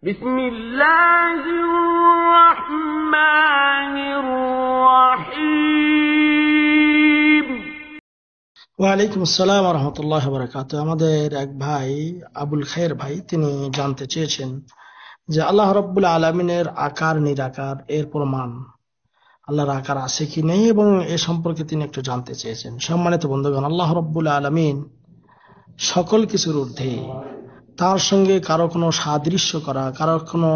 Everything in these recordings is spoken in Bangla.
بسم الله الرحمن الرحيم ওয়ালাইকুম আসসালাম ওয়া রাহমাতুল্লাহি ওয়া বারাকাতুহু। আমাদের এক ভাই আবুল খায়ের ভাই তিনি জানতে চেয়েছেন যে আল্লাহ রাব্বুল আলামিনের আকার নিরাকার এর প্রমাণ, আল্লাহর আকার আছে কি নেই এবং এ সম্পর্কে তিনি একটু জানতে চেয়েছেন। সম্মানিত বন্ধুগণ, আল্লাহ রাব্বুল আলামিন সকল কিছুর ঊর্ধ্বে, তার সঙ্গে কারো কোনো সাদৃশ্য করা, কারো কোনো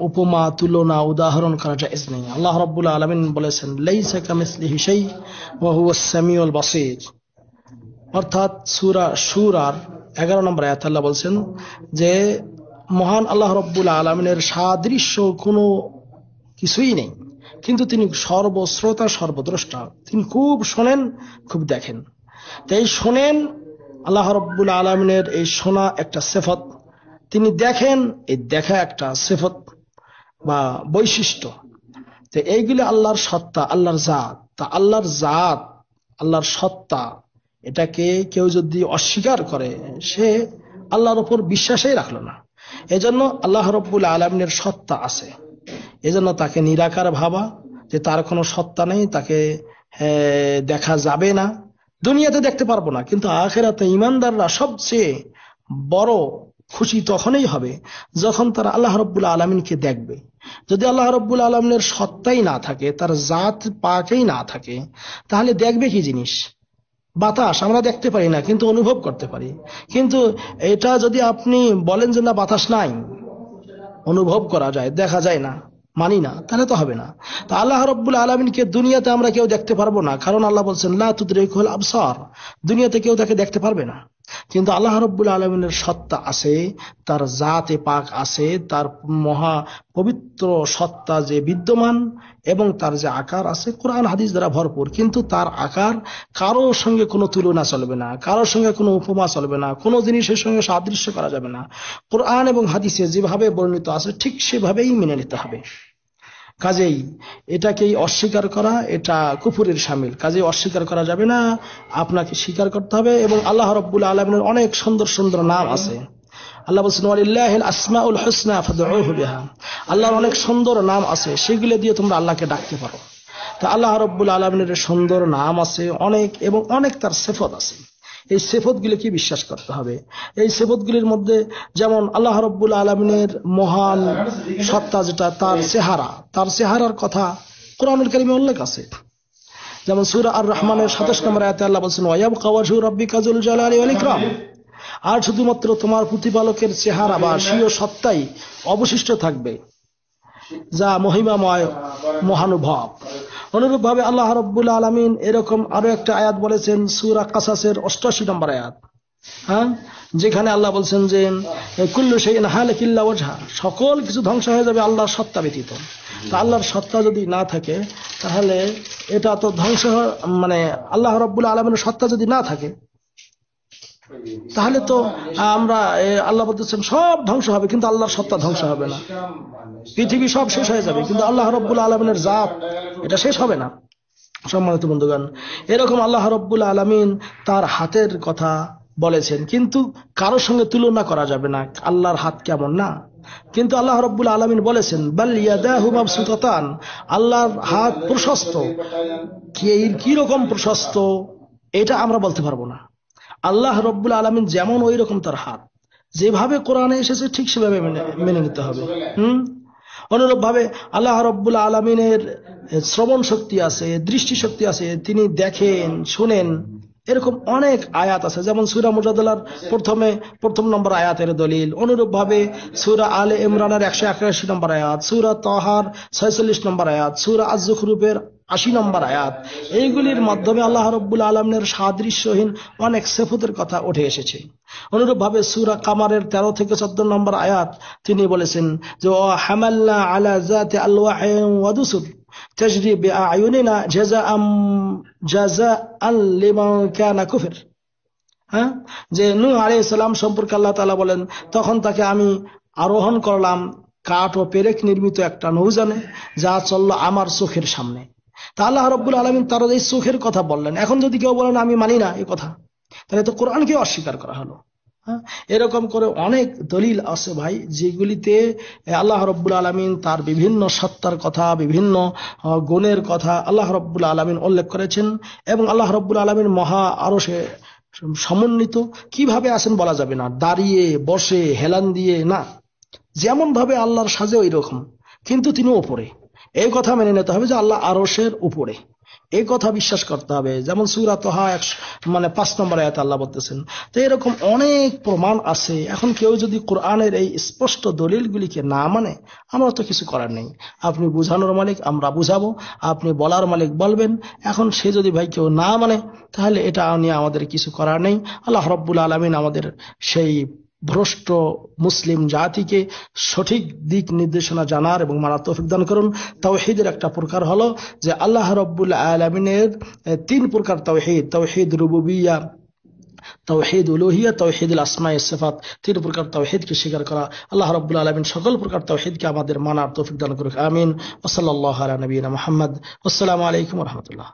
উপমা তুলনা উদাহরণ করা জায়েজ নেই। আল্লাহ রাব্বুল আলামিন বলেছেন লাইসা কামিসলিহি শাই ওয়া হুয়াস সামিউল বাসীর, অর্থাৎ সূরা সূরার 11 নম্বর আয়াতে আল্লাহ বলছেন যে মহান আল্লাহ রাব্বুল আলামিনের সাদৃশ্য কোনো কিছুই নেই, কিন্তু তিনি সর্বশ্রোতা সর্বদ্রষ্টা, তিনি খুব শোনেন খুব দেখেন। তাই শোনেন, আল্লাহ রাব্বুল আলামিনের এই শোনা একটা সিফত, তিনি দেখেন এই দেখা একটা সিফত বা বৈশিষ্ট্য। তো এইগুলো আল্লাহর সত্তা, আল্লাহর জাত। তা আল্লাহর জাত, আল্লাহর সত্তা, এটাকে কেউ যদি অস্বীকার করে সে আল্লাহর উপর বিশ্বাসই রাখলো না। এজন্য আল্লাহ রাব্বুল আলামিনের সত্তা আছে, এজন্য তাকে নিরাকার ভাবা, যে তার কোনো সত্তা নেই, তাকে দেখা যাবে না, দুনিয়াতে দেখতে পারবো না, কিন্তু আখিরাতে ঈমানদাররা সবচেয়ে বড় খুশি তখনই হবে যখন তারা আল্লাহ রাব্বুল আলামিনকে দেখবে। যদি আল্লাহ রাব্বুল আলামিনের সত্তাই না থাকে, তার জাত পাকেই না থাকে, তাহলে দেখবে কি জিনিস? বাতাস আমরা দেখতে পারি না, কিন্তু অনুভব করতে পারি। কিন্তু এটা যদি আপনি বলেন যে না বাতাস নাই, অনুভব করা যায়, দেখা যায় না, মানি না, তাহলে তো হবে না। তা আল্লাহ রাব্বুল আলামিনকে দুনিয়াতে আমরা কেউ দেখতে পারবো না, কারণ আল্লাহ বলছেন লা তুদরিকুল আবসার, দুনিয়াতে কেউ তাকে দেখতে পারবে না। কিন্তু আল্লাহ রাব্বুল আলামিনের সত্তা আছে, তার জাতে পাক আছে, তার মহা পবিত্র সত্তা যে বিদ্যমান এবং তার যে আকার আছে কোরআন হাদিস দ্বারা ভরপুর। কিন্তু তার আকার কারোর সঙ্গে কোনো তুলনা চলবে না, কারোর সঙ্গে কোনো উপমা চলবে না, কোনো জিনিসের সঙ্গে সাদৃশ্য করা যাবে না। কোরআন এবং হাদিসে যেভাবে বর্ণিত আছে ঠিক সেভাবেই মেনে নিতে হবে। কাজেই এটাকেই অস্বীকার করা, এটা কুফরের শামিল। কাজেই অস্বীকার করা যাবে না, আপনাকে স্বীকার করতে হবে। এবং আল্লাহ রাব্বুল আলামিনের অনেক সুন্দর সুন্দর নাম আছে। আল্লাহ বলছেন ওয়ালিল্লাহিল আসমাউল হুসনা ফাদউহু বিহা, আল্লাহর অনেক সুন্দর নাম আছে, সেগুলো দিয়ে তোমরা আল্লাহকে ডাকতে পারো। তা আল্লাহ রাব্বুল আলামিনের সুন্দর নাম আছে অনেক, এবং অনেক তার সিফত আছে। এই সিফতগুলিকে বিশ্বাস করতে হবে। এই সিফতগুলির মধ্যে যেমন আল্লাহ রাব্বুল আলামিনের মহান সত্তা, যেটা তার চেহারা, তার চেহারার কথা কোরআনুল কারীমে উল্লেখ আছে। যেমন সূরা আর রহমানের 27 নম্বর আয়াতে আল্লাহ বলছেন ওয়ায়াবকা ওয়াজহু রাব্বিকা যুল জালালি ওয়াল ইকরাম, আর শুধুমাত্র তোমার প্রতিপালকের চেহারা বা স্বীয় সত্তাই অবশিষ্ট থাকবে, যা মহিমাময় মহানুভব। অনুরূপভাবে আল্লাহ রাব্বুল আলামিন এরকম আরো একটা আয়াত বলেছেন সূরা কাসাসের 88 নম্বর আয়াত, যেখানে আল্লাহ বলছেন যে কুল্লু শাইইন হালিক ইল্লা ওয়াজহা, সকল কিছু ধ্বংস হয়ে যাবে আল্লাহর সত্তা ব্যতীত। তা আল্লাহর সত্তা যদি না থাকে তাহলে এটা তো ধ্বংস, আল্লাহ রাব্বুল আলামিনের সত্তা যদি না থাকে তাহলে তো আমরা আল্লাহ বলতেছেন সব ধ্বংস হবে, কিন্তু আল্লাহর সত্তা ধ্বংস হবে না। পৃথিবী সব শেষ হয়ে যাবে, কিন্তু আল্লাহ রাব্বুল আলামিনের জাত এটা শেষ হবে না। সম্মানিত বন্ধুগণ, এরকম আল্লাহ রাব্বুল আলামিন তার হাতের কথা বলেছেন, কিন্তু কারোর সঙ্গে তুলনা করা যাবে না। আল্লাহর হাত কেমন না, কিন্তু আল্লাহ রাব্বুল আলামিন বলেছেন বাল ইয়াদাহু মাবসুতাতান, আল্লাহর হাত প্রশস্ত। কি রকম প্রশস্ত এটা আমরা বলতে পারবো না। আল্লাহ রাব্বুল আলামিন যেমন ওই রকম তার হাত, যেভাবে কোরআনে এসেছে ঠিক সেভাবে মেনে নিতে হবে। অনুরূপ ভাবে আল্লাহ রাব্বুল আলামিনের শ্রবণ শক্তি আছে, দৃষ্টি শক্তি আছে, তিনি দেখেন শুনেন, এরকম অনেক আয়াত আছে। যেমন সূরা মুজাদালার প্রথম নম্বর আয়াতের দলিল। অনুরূপ ভাবে সূরা আলে ইমরানের 181 নম্বর আয়াত, সূরা তাহার 46 নম্বর আয়াত, সূরা আজ-জুখরুফের 80 নম্বর আয়াত, এইগুলির মাধ্যমে আল্লাহ রাব্বুল আলামিনের সাদৃশ্যহীন অনেক সিফাতের কথা উঠে এসেছে। অনুরূপ ভাবে সূরা কামারের 13 থেকে 14 নম্বর আয়াত তিনি বলেছেন যে ওয়া হামালনা আলা যাতি আলওয়াহিন ওয়া দুসুর তাজরি বিআয়ুনিনা জাযাআন লিমান কানা কুফর। যে নূহ আলাইহিস সালাম সম্পর্কে আল্লাহ তাআলা বলেন তখন তাকে আমি আরোহণ করলাম কাঠ ও পেরেক নির্মিত একটা নৌযানে, যা চলল আমার চোখের সামনে। তা আল্লাহ রাব্বুল আলামিন তার এই চোখের কথা বললেন। এখন যদি কেউ বলেন আমি মানি না এই কথা, তাহলে তো কোরআনকে অস্বীকার করা হলো। হ্যাঁ, এরকম করে অনেক দলিল আছে ভাই, যেগুলিতে আল্লাহ রব্বুল আলামিন তার বিভিন্ন সত্তার কথা, বিভিন্ন গুণের কথা আল্লাহ রব্বুল আলামিন উল্লেখ করেছেন। এবং আল্লাহ রব্বুল আলামিন মহা আরশে সমন্বিত, কিভাবে আছেন বলা যাবে না, দাঁড়িয়ে বসে হেলান দিয়ে না, যেমন ভাবে আল্লাহর সাজে ওই রকম, কিন্তু তিনি উপরে। এই কথা মেনে নিতে হবে যে আল্লাহ আরশের উপরে, এই কথা বিশ্বাস করতে হবে। যেমন সূরা তাহা 5 নম্বর আয়াতে আল্লাহ বলতেছেন। তো এরকম অনেক প্রমাণ আছে। এখন কেউ যদি কোরআনের এই স্পষ্ট দলিলগুলিকে না মানে, আমরা তো কিছু করার নেই। আপনি বুঝানোর মালিক, আমরা বুঝাবো, আপনি বলার মালিক বলবেন। এখন সে যদি ভাই কেউ না মানে, তাহলে এটা নিয়ে আমাদের কিছু করার নেই। আল্লাহ রাব্বুল আলামিন আমাদের সেই ভ্রষ্ট মুসলিম জাতিকে সঠিক দিক নির্দেশনা জানার এবং মানার তৌফিক দান করুন। তাওহীদের একটা প্রকার হলো যে আল্লাহ রাব্বুল আলামিনের 3 প্রকার তাওহীদ: তাওহীদ রুবুবিয়্যাহ, তাওহীদ উলুহিয়্যাহ, তাওহীদুল আসমায়ে সিফাত। 3 প্রকার তাওহীদকে স্বীকার করা। আল্লাহ রাব্বুল আলামিন সকল প্রকার তাওহীদকে আমাদের মানার তৌফিক দান করুন। আমিন। ওয়া সাল্লাল্লাহু আলা নবিয়িনা মুহাম্মদ। আসসালামু আলাইকুম ওয়া রাহমাতুল্লাহ।